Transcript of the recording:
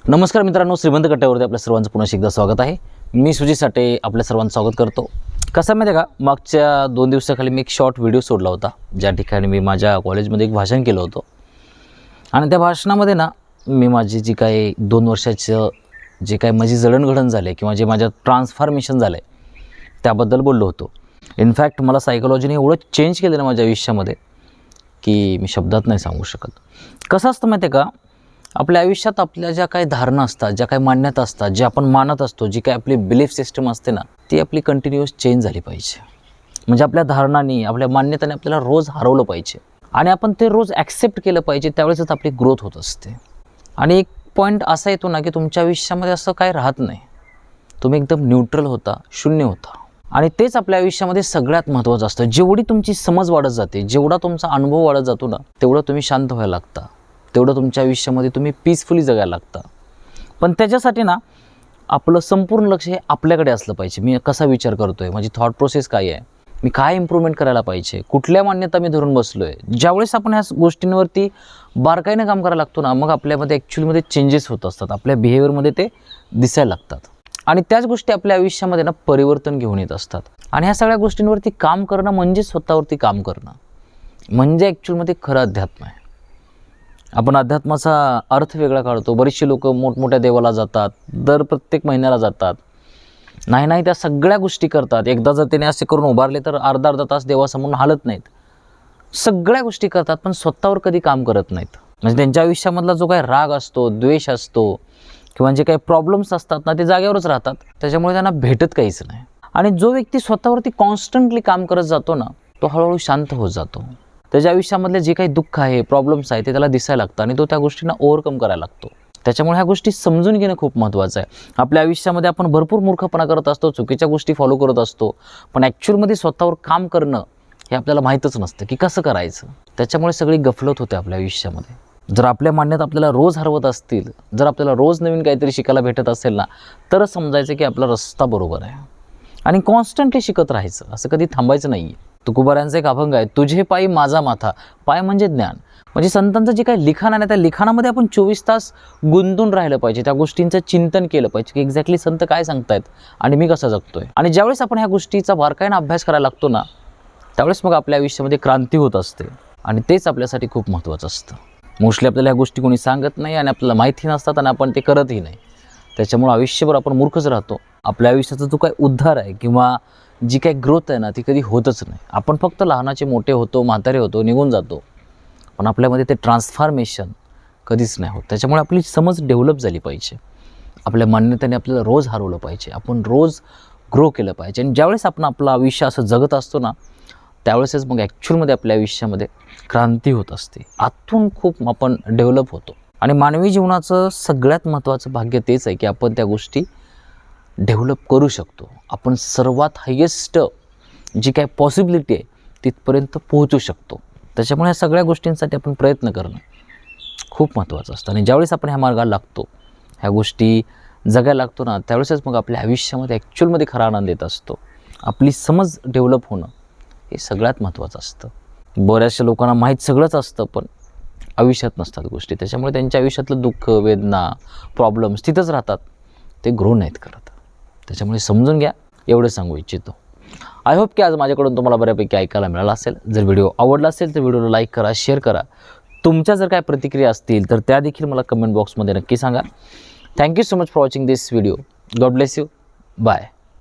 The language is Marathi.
नमस्कार मित्रांनो, श्रीमंत कट्ट्यावरती आपल्या सर्वांचं पुन्हा एकदा स्वागत आहे. मी सुजित साठे आपल्या सर्वांचं स्वागत करतो. कसं माहिती आहे का, मागच्या 2 दिवसाखाली मी एक शॉर्ट व्हिडिओ सोडला होता, ज्या ठिकाणी मी माझ्या कॉलेजमध्ये एक भाषण केलं होतं. आणि त्या भाषणामध्ये ना मी माझी जी काही 2 वर्षाचं जे काही माझी जडणघडण झाली किंवा जे माझ्या ट्रान्सफॉर्मेशन झालं आहे त्याबद्दल बोललो होतो. इनफॅक्ट मला सायकोलॉजीने एवढं चेंज केलं ना माझ्या आयुष्यामध्ये की मी शब्दात नाही सांगू शकत. कसं असतं माहिती आहे का, आपल्या आयुष्यात आपल्या ज्या काही धारणा असतात, ज्या काही मान्यता असतात, जे आपण मानत असतो, जी काही आपली बिलीफ सिस्टम असते ना, ती आपली कंटिन्युअस चेंज झाली पाहिजे. म्हणजे आपल्या धारणांनी, आपल्या मान्यताने आपल्याला रोज हरवलं पाहिजे आणि आपण ते रोज ॲक्सेप्ट केलं पाहिजे. त्यावेळेसच आपली ग्रोथ होत असते. आणि एक पॉईंट असा येतो ना की तुमच्या आयुष्यामध्ये असं काही राहत नाही, तुम्ही एकदम न्यूट्रल होता, शून्य होता. आणि तेच आपल्या आयुष्यामध्ये सगळ्यात महत्त्वाचं असतं. जेवढी तुमची समज वाढत जाते, जेवढा तुमचा अनुभव वाढत जातो ना, तेवढं तुम्ही शांत व्हायला लागता, तेवढं तुमच्या आयुष्यामध्ये तुम्ही पीसफुली जगायला लागता. पण त्याच्यासाठी ना आपलं संपूर्ण लक्ष हे आपल्याकडे असलं पाहिजे. मी कसा विचार करतो आहे, माझी थॉट प्रोसेस काय आहे, मी काय इम्प्रूव्हमेंट करायला पाहिजे, कुठल्या मान्यता मी धरून बसलो आहे. ज्यावेळेस आपण ह्या गोष्टींवरती बारकाईनं काम करायला लागतो ना, मग आपल्यामध्ये ॲक्च्युअलीमध्ये चेंजेस होत असतात, आपल्या बिहेवियरमध्ये ते दिसायला लागतात. आणि त्याच गोष्टी आपल्या आयुष्यामध्ये ना परिवर्तन घेऊन येत असतात. आणि ह्या सगळ्या गोष्टींवरती काम करणं म्हणजे स्वतःवरती काम करणं, म्हणजे ॲक्च्युअलमध्ये खरं अध्यात्म आहे. आपण अध्यात्माचा अर्थ वेगळा काढतो. बरेचसे लोक मोठमोठ्या देवाला जातात, दर प्रत्येक महिन्याला जातात, नाही त्या सगळ्या गोष्टी करतात. एकदा जर त्याने असे करून उभारले तर अर्धा तास देवासमोर हालत नाहीत. सगळ्या गोष्टी करतात पण स्वतःवर कधी काम करत नाहीत. म्हणजे त्यांच्या आयुष्यामधला जो काही राग असतो, द्वेष असतो किंवा जे काही प्रॉब्लेम्स असतात ना, ते जागेवरच राहतात. त्याच्यामुळे त्यांना भेटत काहीच नाही. आणि जो व्यक्ती स्वतःवरती कॉन्स्टंटली काम करत जातो ना, तो हळूहळू शांत होत जातो. त्याच्या आयुष्यामधले जे काही दुःख आहे, प्रॉब्लेम्स आहे, ते त्याला दिसायला लागतं आणि तो त्या गोष्टींना ओव्हरकम करायला लागतो. त्याच्यामुळे ह्या गोष्टी समजून घेणं खूप महत्त्वाचं आहे. आपल्या आयुष्यामध्ये आपण भरपूर मूर्खपणा करत असतो, चुकीच्या गोष्टी फॉलो करत असतो, पण ॲक्च्युअलमध्ये स्वतःवर काम करणं हे आपल्याला माहीतच नसतं की कसं करायचं. त्याच्यामुळे सगळी गफलत होते आपल्या आयुष्यामध्ये. जर आपल्या मान्यता आपल्याला रोज हरवत असतील, जर आपल्याला रोज नवीन काहीतरी शिकायला भेटत असेल ना, तरच समजायचं की आपला रस्ता बरोबर आहे. आणि कॉन्स्टंटली शिकत राहायचं, असं कधी थांबायचं नाही आहे. तुकोबारायांचा एक अभंग आहे, तुझे पायी माझा माथा. पाय म्हणजे ज्ञान. म्हणजे संतांचं जे काही लिखाण आहे त्या लिखाणामध्ये आपण 24 तास गुंतून राहिलं पाहिजे, त्या गोष्टींचं चिंतन केलं पाहिजे की एक्झॅक्टली संत काय सांगतायत आणि मी कसं जगतोय. आणि ज्यावेळेस आपण ह्या गोष्टीचा बारकाईनं अभ्यास करायला लागतो ना, त्यावेळेस मग आपल्या आयुष्यामध्ये क्रांती होत असते. आणि तेच आपल्यासाठी खूप महत्त्वाचं असतं. मोस्टली आपल्याला ह्या गोष्टी कोणी सांगत नाही आणि आपल्याला माहिती नसतात आणि आपण ते करतही नाही. त्याच्यामुळे आयुष्यभर आपण मूर्खच राहतो. आपल्या आयुष्याचा जो काही उद्धार आहे किंवा जी काही ग्रोथ आहे ना, ती कधी होतच नाही. आपण फक्त लहानाचे मोठे होतो, म्हातारे होतो, निघून जातो, पण आपल्यामध्ये ते ट्रान्सफॉर्मेशन कधीच नाही होत. त्याच्यामुळे आपली समज डेव्हलप झाली पाहिजे. आपल्या मान्यतेने आपल्याला रोज हरवलं पाहिजे, आपण रोज ग्रो केलं पाहिजे. आणि ज्यावेळेस आपण आपलं आयुष्य असं जगत असतो ना, त्यावेळेसच मग ॲक्च्युअलमध्ये आपल्या आयुष्यामध्ये क्रांती होत असते. आतून खूप आपण डेव्हलप होतो. आणि मानवी जीवनाचं सगळ्यात महत्त्वाचं भाग्य तेच आहे की आपण त्या गोष्टी डेव्हलप करू शकतो. आपण सर्वात हायेस्ट जी काय पॉसिबिलिटी आहे तिथपर्यंत पोहोचू शकतो. त्याच्यामुळे ह्या सगळ्या गोष्टींसाठी आपण प्रयत्न करणं खूप महत्त्वाचं असतं. आणि ज्यावेळेस आपण ह्या मार्गाला लागतो, ह्या गोष्टी जगायला लागतो ना, त्यावेळेसच मग आपल्या आयुष्यामध्ये ॲक्च्युअलमध्ये खरा आनंद येत असतो. आपली समज डेव्हलप होणं हे सगळ्यात महत्त्वाचं असतं. बऱ्याचशा लोकांना माहीत सगळंच असतं पण आयुष्यात नसतात गोष्टी. त्याच्यामुळे त्यांच्या आयुष्यातलं दुःख, वेदना, प्रॉब्लेम्स तिथंच राहतात, ते ग्रो नाहीत करत. त्याच्यामुळे समजून घ्या, एवढं सांगू इच्छितो. आय होप की आज माझ्याकडून तुम्हाला बऱ्यापैकी ऐकायला मिळालं असेल. जर व्हिडिओ आवडला असेल तर व्हिडिओला लाईक करा, शेअर करा. तुमच्या जर काय प्रतिक्रिया असतील तर त्या देखील मला कमेंट बॉक्समध्ये नक्की सांगा. Thank you so much for watching this video. God bless you. Bye.